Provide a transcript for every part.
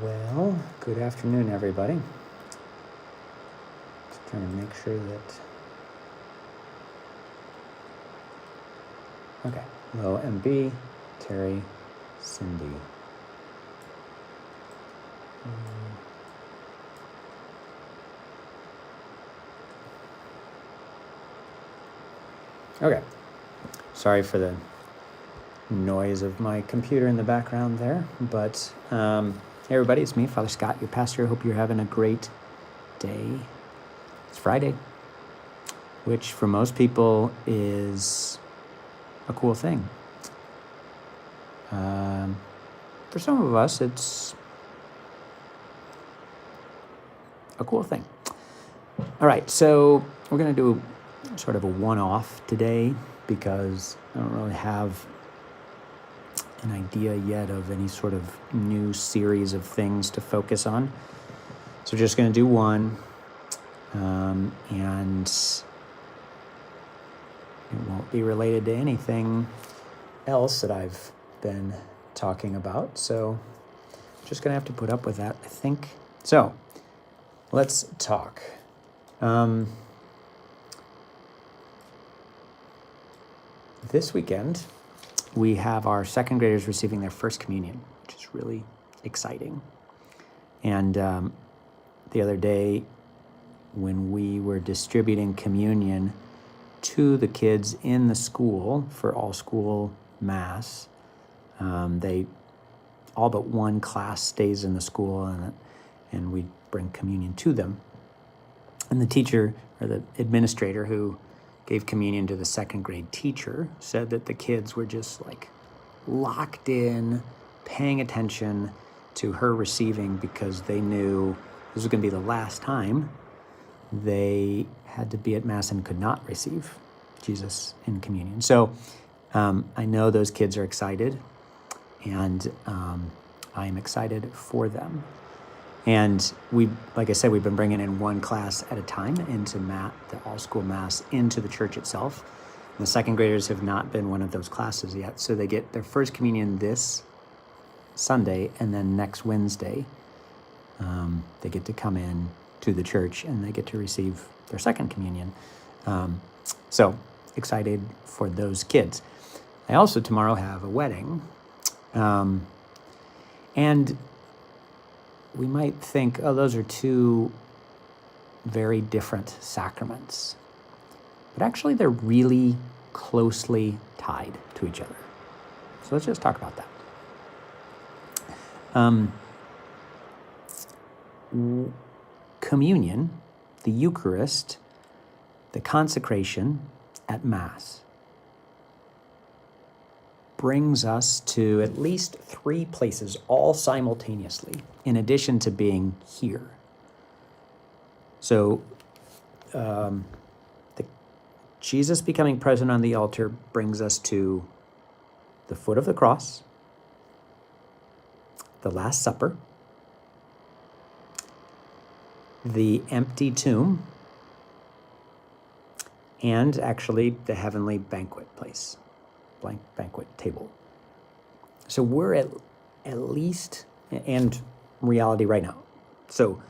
Well, good afternoon, everybody. Just trying to make sure that... Okay. Hello, MB, Terry, Cindy. Okay. Sorry for the noise of my computer in the background there, but hey everybody, it's me, Father Scott, your pastor. Hope you're having a great day. It's Friday, which for most people is a cool thing. For some of us, it's a cool thing. All right, so we're going to do sort of a one-off today because I don't really have an idea yet of any sort of new series of things to focus on. So we're just going to do one, and it won't be related to anything else that I've been talking about. So just going to have to put up with that, I think. So let's talk. This weekend, we have our second graders receiving their first communion, which is really exciting. And the other day, when we were distributing communion to the kids in the school for all school mass, they all but one class stays in the school, and we bring communion to them. And the teacher, or the administrator who gave communion to the second grade teacher, said that the kids were just like locked in, paying attention to her receiving because they knew this was going to be the last time they had to be at Mass and could not receive Jesus in communion. So I know those kids are excited, and I am excited for them. And like I said, we've been bringing in one class at a time into the all-school Mass, into the church itself. And the second graders have not been one of those classes yet. So they get their first communion this Sunday, and then next Wednesday, they get to come in to the church and they get to receive their second communion. So excited for those kids. I also tomorrow have a wedding. And we might think, oh, those are two very different sacraments. But actually, they're really closely tied to each other. So let's just talk about that. Communion, the Eucharist, the consecration at Mass brings us to at least three places all simultaneously, in addition to being here. So Jesus becoming present on the altar brings us to the foot of the cross, the Last Supper, the empty tomb, and actually the heavenly banquet place, banquet table. So we're at least, and reality right now. So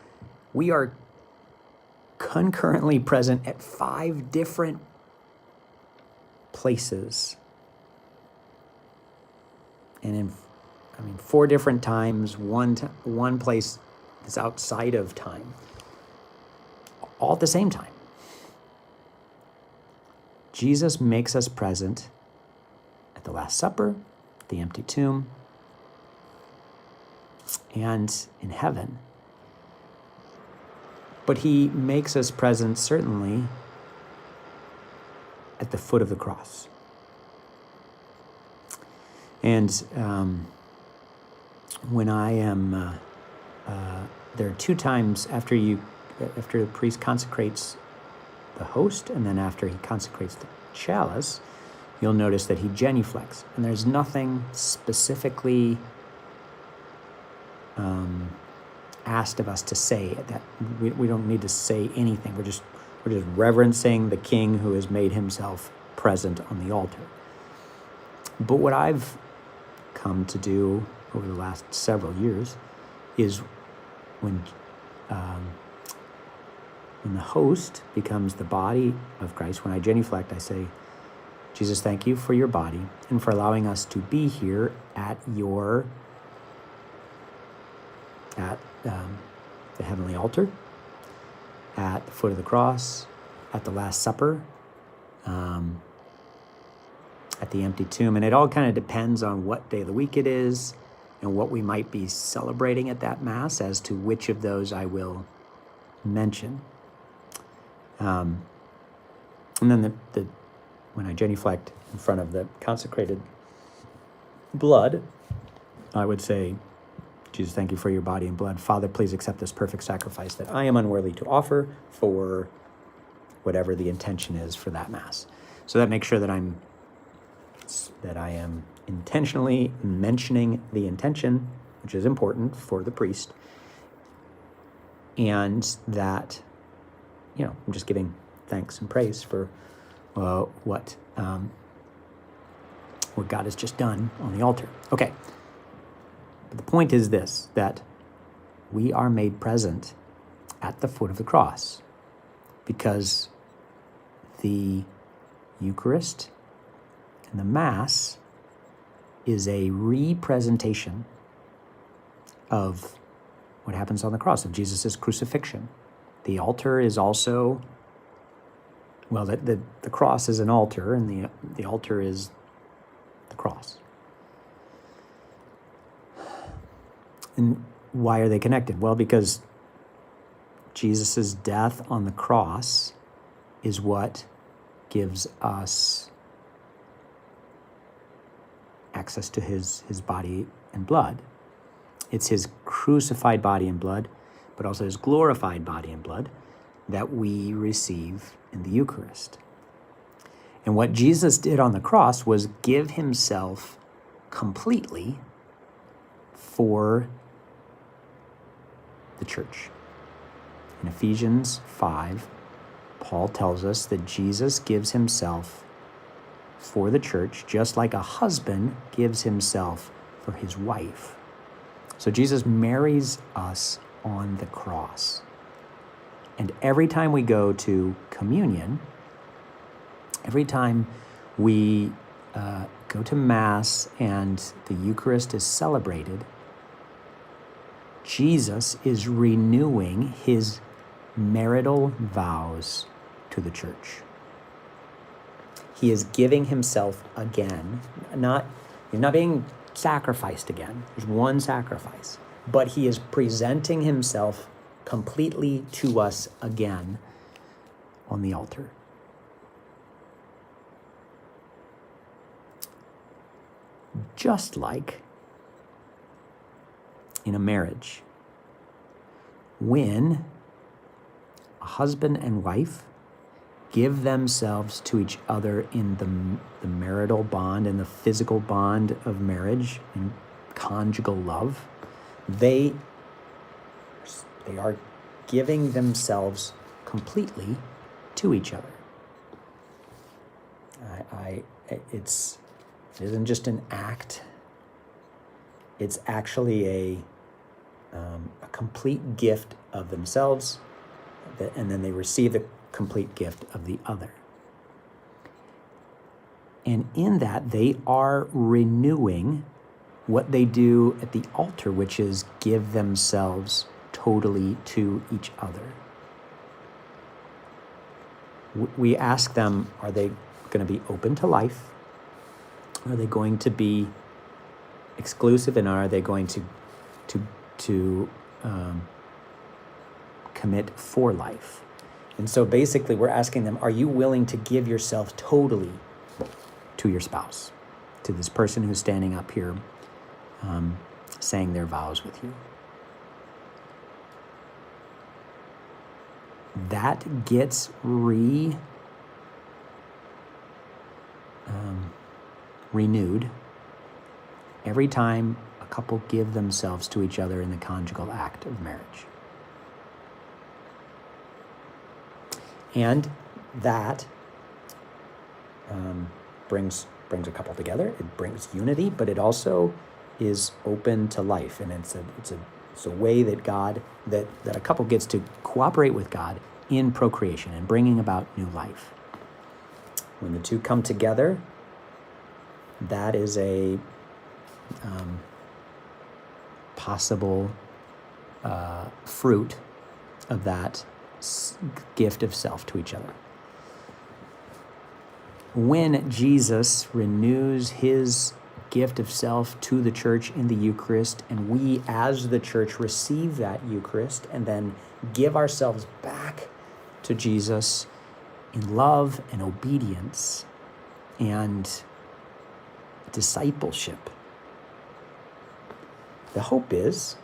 we are concurrently present at 5 different places. And in 4 different times, one place is outside of time, all at the same time. Jesus makes us present at the Last Supper, the empty tomb, and in heaven. But he makes us present certainly at the foot of the cross. And when I am, there are 2 times after the priest consecrates the host, and then after he consecrates the chalice, you'll notice that he genuflects. And there's nothing specifically asked of us to say that. We don't need to say anything. We're just reverencing the King who has made himself present on the altar. But what I've come to do over the last several years is when the host becomes the body of Christ. When I genuflect, I say, Jesus, thank you for your body and for allowing us to be here at the heavenly altar, at the foot of the cross, at the Last Supper, at the empty tomb. And it all kind of depends on what day of the week it is and what we might be celebrating at that Mass as to which of those I will mention. And then when I genuflect in front of the consecrated blood, I would say, Jesus, thank you for your body and blood. Father, please accept this perfect sacrifice that I am unworthy to offer for whatever the intention is for that Mass. So that makes sure that I am intentionally mentioning the intention, which is important for the priest, and that, I'm just giving thanks and praise for what God has just done on the altar. Okay. But the point is this, that we are made present at the foot of the cross because the Eucharist and the Mass is a representation of what happens on the cross, of Jesus' crucifixion. The altar is also, the cross is an altar, and the altar is the cross. And why are they connected? Well, because Jesus' death on the cross is what gives us access to his body and blood. It's his crucified body and blood, but also his glorified body and blood that we receive in the Eucharist. And what Jesus did on the cross was give himself completely for the church. In Ephesians 5, Paul tells us that Jesus gives himself for the church, just like a husband gives himself for his wife. So Jesus marries us on the cross. And every time we go to communion, every time we go to Mass and the Eucharist is celebrated, Jesus is renewing his marital vows to the church. He is giving himself again, he's not being sacrificed again. There's one sacrifice, but he is presenting himself completely to us again on the altar. Just like in a marriage, when a husband and wife give themselves to each other in the marital bond and the physical bond of marriage and conjugal love, they are giving themselves completely to each other. It isn't just an act. It's actually a complete gift of themselves, and then they receive the complete gift of the other. And in that, they are renewing what they do at the altar, which is give themselves totally to each other. We ask them, are they going to be open to life? Are they going to be exclusive, and are they going to commit for life? And so basically we're asking them, are you willing to give yourself totally to your spouse, to this person who's standing up here saying their vows with you? That gets renewed every time a couple give themselves to each other in the conjugal act of marriage. And that brings a couple together. It brings unity, but it also is open to life, and it's It's a way that that a couple gets to cooperate with God in procreation and bringing about new life. When the two come together, that is a possible fruit of that gift of self to each other. When Jesus renews his gift of self to the church in the Eucharist, and we as the church receive that Eucharist and then give ourselves back to Jesus in love and obedience and discipleship, the hope is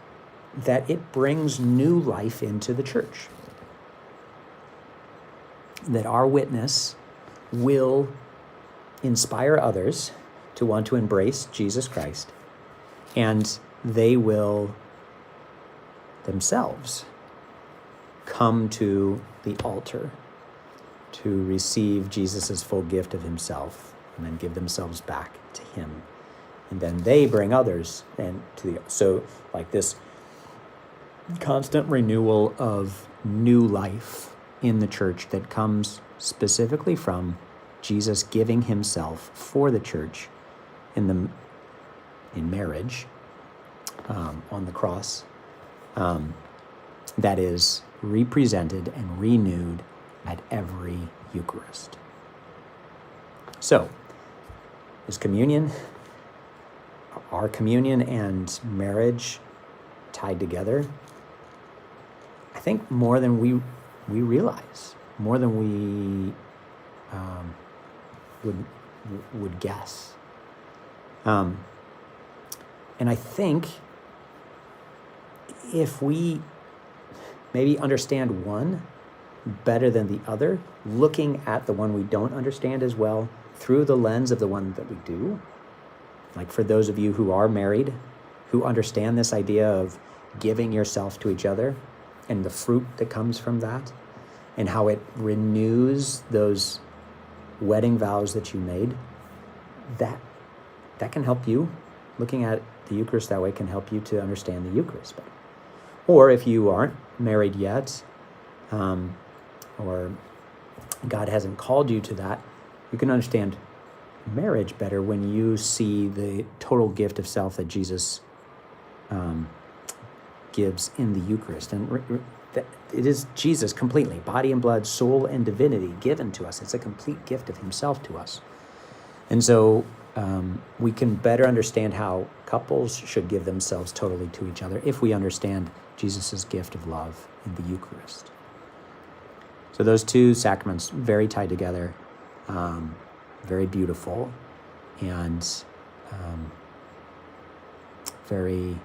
that it brings new life into the church, that our witness will inspire others to want to embrace Jesus Christ, and they will themselves come to the altar to receive Jesus' full gift of himself and then give themselves back to him. And then they bring others so like this constant renewal of new life in the church that comes specifically from Jesus giving himself for the church in marriage on the cross, that is represented and renewed at every Eucharist. So, is our communion and marriage tied together? I think more than we realize, more than we would guess. And I think if we maybe understand one better than the other, looking at the one we don't understand as well through the lens of the one that we do, like for those of you who are married, who understand this idea of giving yourself to each other and the fruit that comes from that, and how it renews those wedding vows that you made, that can help you. Looking at the Eucharist that way can help you to understand the Eucharist better. Or if you aren't married yet, or God hasn't called you to that, you can understand marriage better when you see the total gift of self that Jesus gives in the Eucharist. And it is Jesus completely, body and blood, soul and divinity given to us. It's a complete gift of himself to us. And so we can better understand how couples should give themselves totally to each other if we understand Jesus' gift of love in the Eucharist. So those two sacraments, very tied together, very beautiful, and very,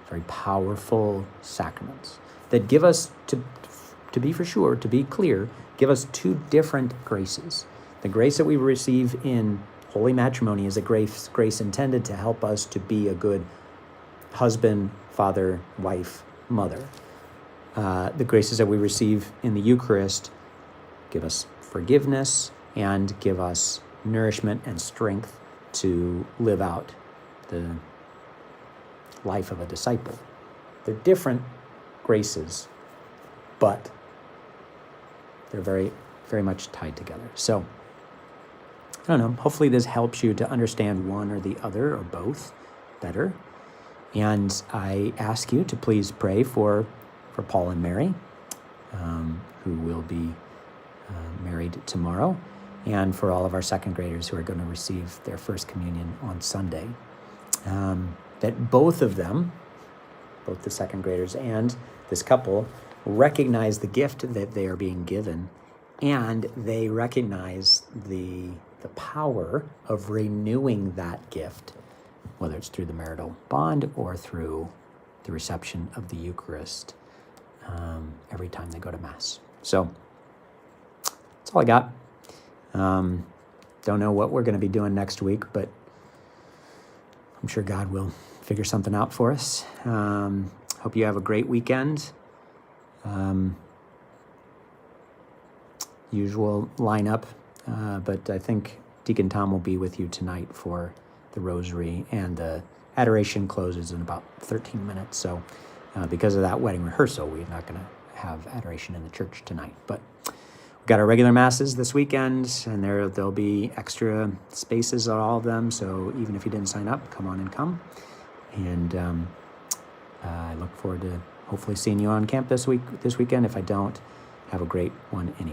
very powerful sacraments that give us, to be for sure, to be clear, give us two different graces. The grace that we receive in holy matrimony is a grace intended to help us to be a good husband, father, wife, mother. The graces that we receive in the Eucharist give us forgiveness and give us nourishment and strength to live out the life of a disciple. They're different graces, but they're very, very much tied together. So, I don't know, hopefully this helps you to understand one or the other or both better. And I ask you to please pray for Paul and Mary, who will be married tomorrow, and for all of our second graders who are going to receive their first communion on Sunday. That both of them, both the second graders and this couple, recognize the gift that they are being given, and they recognize the power of renewing that gift, whether it's through the marital bond or through the reception of the Eucharist every time they go to Mass. So that's all I got. Don't know what we're going to be doing next week, but I'm sure God will figure something out for us. Hope you have a great weekend. Usual lineup, but I think Deacon Tom will be with you tonight for the Rosary, and the Adoration closes in about 13 minutes. So because of that wedding rehearsal, we're not going to have adoration in the church tonight. But we've got our regular masses this weekend, and there'll be extra spaces at all of them. So even if you didn't sign up, come on and come. And I look forward to hopefully seeing you on camp this weekend. If I don't, have a great one anyway.